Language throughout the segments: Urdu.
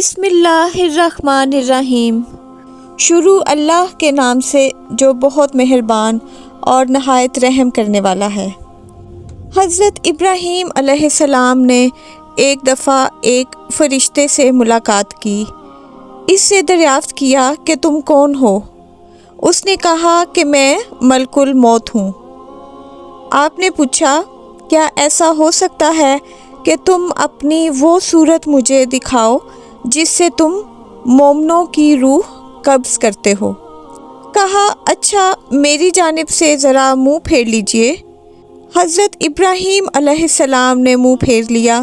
بسم اللہ الرحمن الرحیم۔ شروع اللہ کے نام سے جو بہت مہربان اور نہایت رحم کرنے والا ہے۔ حضرت ابراہیم علیہ السلام نے ایک دفعہ ایک فرشتے سے ملاقات کی۔ اس سے دریافت کیا کہ تم کون ہو؟ اس نے کہا کہ میں ملک الموت ہوں۔ آپ نے پوچھا کیا ایسا ہو سکتا ہے کہ تم اپنی وہ صورت مجھے دکھاؤ جس سے تم مومنوں کی روح قبض کرتے ہو؟ کہا اچھا میری جانب سے ذرا منہ پھیر لیجئے۔ حضرت ابراہیم علیہ السلام نے منہ پھیر لیا۔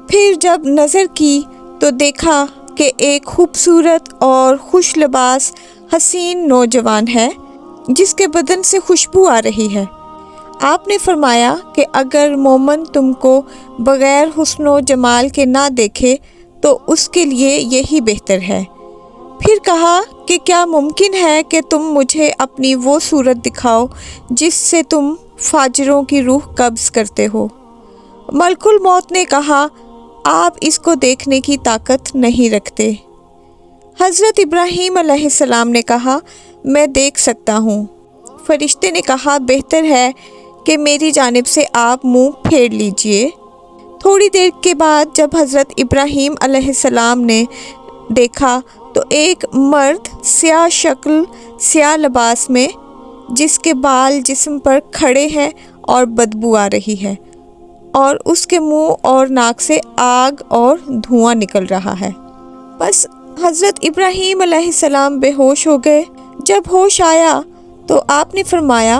پھر جب نظر کی تو دیکھا کہ ایک خوبصورت اور خوش لباس حسین نوجوان ہے جس کے بدن سے خوشبو آ رہی ہے۔ آپ نے فرمایا کہ اگر مومن تم کو بغیر حسن و جمال کے نہ دیکھے تو اس کے لیے یہی بہتر ہے۔ پھر کہا کہ کیا ممکن ہے کہ تم مجھے اپنی وہ صورت دکھاؤ جس سے تم فاجروں کی روح قبض کرتے ہو؟ ملک الموت نے کہا آپ اس کو دیکھنے کی طاقت نہیں رکھتے۔ حضرت ابراہیم علیہ السلام نے کہا میں دیکھ سکتا ہوں۔ فرشتے نے کہا بہتر ہے کہ میری جانب سے آپ منہ پھیر لیجئے۔ تھوڑی دیر کے بعد جب حضرت ابراہیم علیہ السلام نے دیکھا تو ایک مرد سیاہ شکل سیاہ لباس میں جس کے بال جسم پر کھڑے ہیں اور بدبو آ رہی ہے اور اس کے منہ اور ناک سے آگ اور دھواں نکل رہا ہے۔ بس حضرت ابراہیم علیہ السلام بے ہوش ہو گئے۔ جب ہوش آیا تو آپ نے فرمایا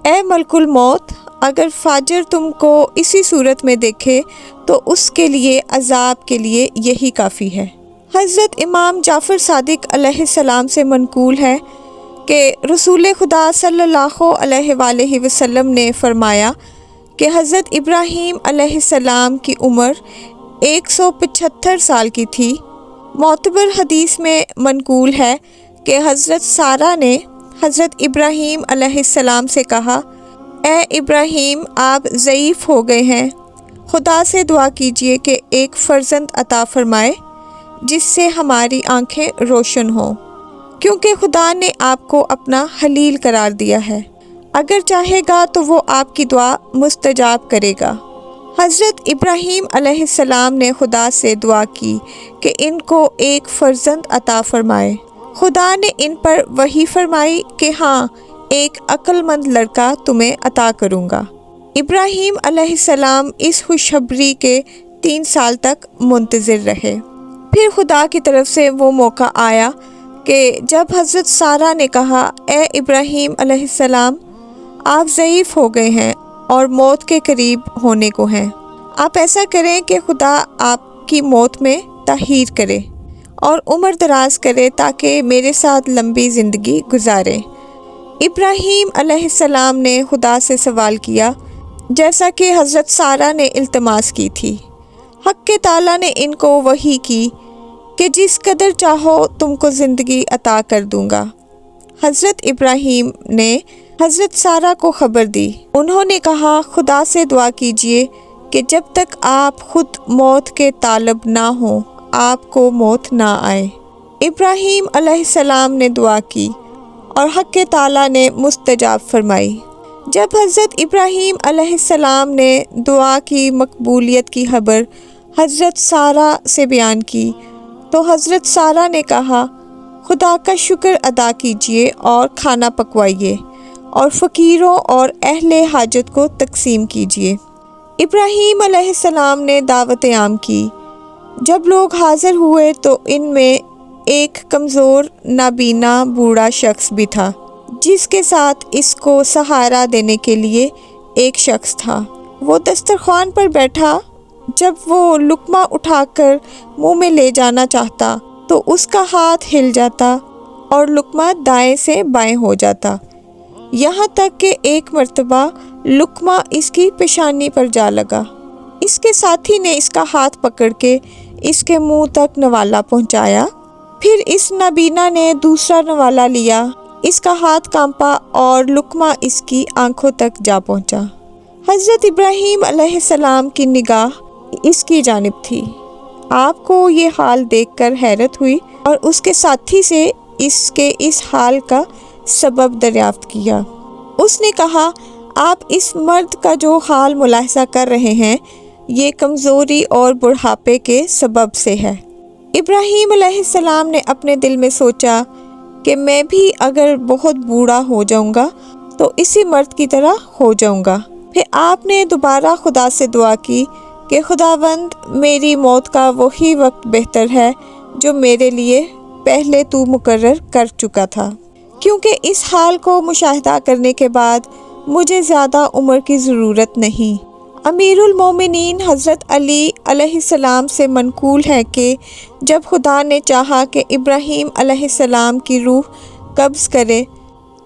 اے ملک الموت، اگر فاجر تم کو اسی صورت میں دیکھے تو اس کے لیے عذاب کے لیے یہی کافی ہے۔ حضرت امام جعفر صادق علیہ السلام سے منقول ہے کہ رسول خدا صلی اللہ علیہ وآلہ وسلم نے فرمایا کہ حضرت ابراہیم علیہ السلام کی عمر 175 سال کی تھی۔ معتبر حدیث میں منقول ہے کہ حضرت سارہ نے حضرت ابراہیم علیہ السلام سے کہا اے ابراہیم آپ ضعیف ہو گئے ہیں، خدا سے دعا کیجئے کہ ایک فرزند عطا فرمائے جس سے ہماری آنکھیں روشن ہوں، کیونکہ خدا نے آپ کو اپنا خلیل قرار دیا ہے، اگر چاہے گا تو وہ آپ کی دعا مستجاب کرے گا۔ حضرت ابراہیم علیہ السلام نے خدا سے دعا کی کہ ان کو ایک فرزند عطا فرمائے۔ خدا نے ان پر وحی فرمائی کہ ہاں ایک عقل مند لڑکا تمہیں عطا کروں گا۔ ابراہیم علیہ السلام اس خوشخبری کے 3 سال تک منتظر رہے۔ پھر خدا کی طرف سے وہ موقع آیا کہ جب حضرت سارہ نے کہا اے ابراہیم علیہ السلام آپ ضعیف ہو گئے ہیں اور موت کے قریب ہونے کو ہیں، آپ ایسا کریں کہ خدا آپ کی موت میں تاخیر کرے اور عمر دراز کرے تاکہ میرے ساتھ لمبی زندگی گزاریں۔ ابراہیم علیہ السلام نے خدا سے سوال کیا جیسا کہ حضرت سارہ نے التماس کی تھی۔ حق تعالیٰ نے ان کو وحی کی کہ جس قدر چاہو تم کو زندگی عطا کر دوں گا۔ حضرت ابراہیم نے حضرت سارہ کو خبر دی۔ انہوں نے کہا خدا سے دعا کیجئے کہ جب تک آپ خود موت کے طالب نہ ہوں آپ کو موت نہ آئے۔ ابراہیم علیہ السلام نے دعا کی اور حق تعالیٰ نے مستجاب فرمائی۔ جب حضرت ابراہیم علیہ السلام نے دعا کی مقبولیت کی خبر حضرت سارہ سے بیان کی تو حضرت سارہ نے کہا خدا کا شکر ادا کیجئے اور کھانا پکوائیے اور فقیروں اور اہل حاجت کو تقسیم کیجئے۔ ابراہیم علیہ السلام نے دعوت عام کی۔ جب لوگ حاضر ہوئے تو ان میں ایک کمزور نابینا بوڑھا شخص بھی تھا جس کے ساتھ اس کو سہارا دینے کے لیے ایک شخص تھا۔ وہ دسترخوان پر بیٹھا۔ جب وہ لقمہ اٹھا کر منہ میں لے جانا چاہتا تو اس کا ہاتھ ہل جاتا اور لقمہ دائیں سے بائیں ہو جاتا، یہاں تک کہ ایک مرتبہ لقمہ اس کی پیشانی پر جا لگا۔ اس کے ساتھی نے اس کا ہاتھ پکڑ کے اس کے منہ تک نوالا پہنچایا۔ پھر اس نابینا نے دوسرا نوالا لیا، اس کا ہاتھ کانپا اور لقمہ اس کی آنکھوں تک جا پہنچا۔ حضرت ابراہیم علیہ السلام کی نگاہ اس کی جانب تھی۔ آپ کو یہ حال دیکھ کر حیرت ہوئی اور اس کے ساتھی سے اس حال کا سبب دریافت کیا۔ اس نے کہا، آپ اس مرد کا جو حال ملاحظہ کر رہے ہیں یہ کمزوری اور بڑھاپے کے سبب سے ہے۔ ابراہیم علیہ السلام نے اپنے دل میں سوچا کہ میں بھی اگر بہت بوڑھا ہو جاؤں گا تو اسی مرد کی طرح ہو جاؤں گا۔ پھر آپ نے دوبارہ خدا سے دعا کی کہ خداوند، میری موت کا وہی وقت بہتر ہے جو میرے لیے پہلے تو مقرر کر چکا تھا، کیونکہ اس حال کو مشاہدہ کرنے کے بعد مجھے زیادہ عمر کی ضرورت نہیں۔ امیر المومنین حضرت علی علیہ السلام سے منقول ہے کہ جب خدا نے چاہا کہ ابراہیم علیہ السلام کی روح قبض کرے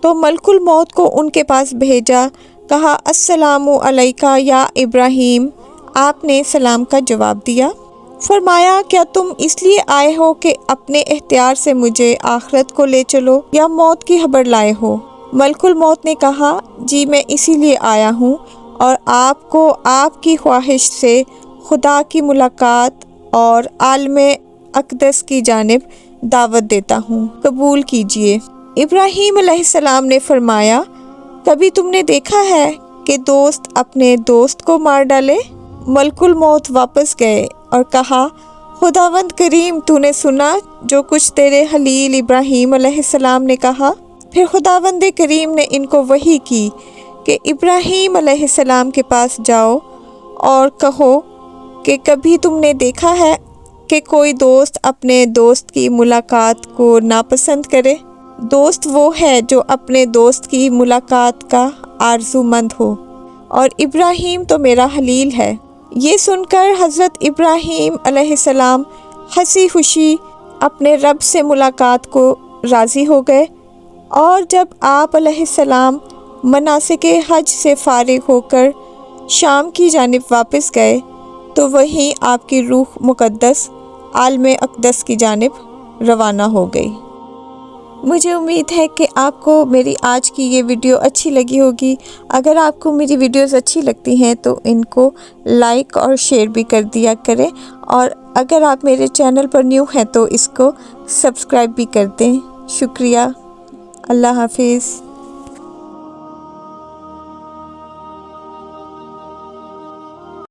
تو ملک الموت کو ان کے پاس بھیجا، کہا، السلام علیکہ یا ابراہیم۔ آپ نے سلام کا جواب دیا۔ فرمایا، کیا تم اس لیے آئے ہو کہ اپنے اختیار سے مجھے آخرت کو لے چلو یا موت کی خبر لائے ہو؟ ملک الموت نے کہا، جی میں اسی لیے آیا ہوں اور آپ کو آپ کی خواہش سے خدا کی ملاقات اور عالم اقدس کی جانب دعوت دیتا ہوں، قبول کیجئے۔ ابراہیم علیہ السلام نے فرمایا، کبھی تم نے دیکھا ہے کہ دوست اپنے دوست کو مار ڈالے؟ ملک الموت واپس گئے اور کہا، خداوند کریم، تو نے سنا جو کچھ تیرے خلیل ابراہیم علیہ السلام نے کہا؟ پھر خداوند کریم نے ان کو وحی کی کہ ابراہیم علیہ السلام کے پاس جاؤ اور کہو کہ کبھی تم نے دیکھا ہے کہ کوئی دوست اپنے دوست کی ملاقات کو ناپسند کرے؟ دوست وہ ہے جو اپنے دوست کی ملاقات کا آرزو مند ہو، اور ابراہیم تو میرا خلیل ہے۔ یہ سن کر حضرت ابراہیم علیہ السلام ہنسی خوشی اپنے رب سے ملاقات کو راضی ہو گئے، اور جب آپ علیہ السلام مناسک حج سے فارغ ہو کر شام کی جانب واپس گئے تو وہیں آپ کی روح مقدس عالم اقدس کی جانب روانہ ہو گئی۔ مجھے امید ہے کہ آپ کو میری آج کی یہ ویڈیو اچھی لگی ہوگی۔ اگر آپ کو میری ویڈیوز اچھی لگتی ہیں تو ان کو لائک اور شیئر بھی کر دیا کریں، اور اگر آپ میرے چینل پر نیو ہیں تو اس کو سبسکرائب بھی کر دیں۔ شکریہ۔ اللہ حافظ۔